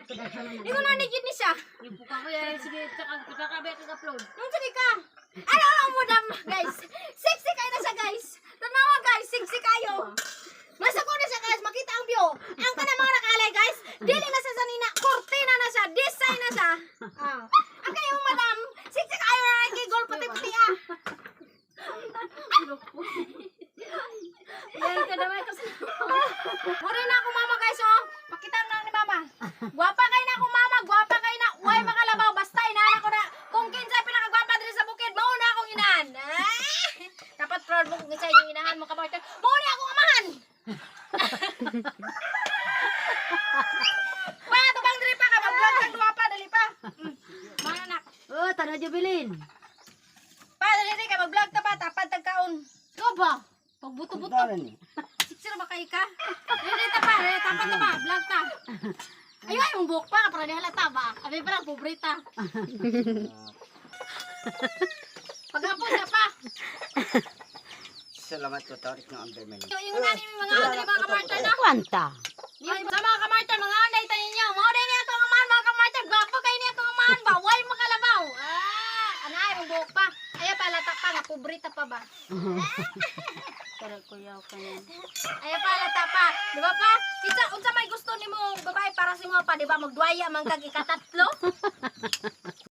Di ko nanigid ni siya. Ibuka ko yan. Sige, kakabay kag-upload. Nung sige ka. Ano madam, guys? Sexy kayo na siya, guys. Tanawa, guys. Sexy kayo. Masako na siya, guys. Makita ang view. Ang kanang mga nakalay, guys. Dili na siya sa nina. Kortina na siya. Design na siya. Ang kayo, madam. Sexy kayo na nagigol. Puti-puti, ah. Yan ka naman kasi. Muna na ako, mama, guys, oh. Pakita na ni mama. Guwapa kayo na ako, mama. Guwapa kayo na. Uy, makalabaw. Basta, inahan ako na. Kung kinsay pinakagwapa dito sa bukid, mauna akong inahan. Dapat proud mo kung kinsay yung inahan mo, kapartner. Mauna akong amahan. Pa, tubang dali pa ka. Mag-vlog kang guwapa. Dali pa. Mga anak. Oh, tanaw Jubilin. Pa, dali ka. Mag-vlog ta pa. Tapad tagkaon. Ikaw ba? Pagbuto-buto. Siksir ba kayo ka? Dali ta pa. Tapad ta pa. Vlog ta. Ayaw, yung buhok pa. Para di halata ba? Abi pa lang, pobrita. Paghapon na pa. Salamat po, Tarik ng Amberman. Yung nani mga anay mga kamartan na. Kwanta. Yung sa mga kamartan, mga anay tayo ninyo. Mga anay niya itong amahan, mga kamartan. Gwapo kayo niya itong amahan ba? Huwag makalabaw. Anay, yung buhok pa. Ayaw pa, lata pa. Pobrita pa ba? Pero kuyaw ka yan. Ayaw pa, lata pa. Di ba pa? Unsa may gusto ni mo babae para si mo pa, di ba? Magduwaya man kag ikatatlo.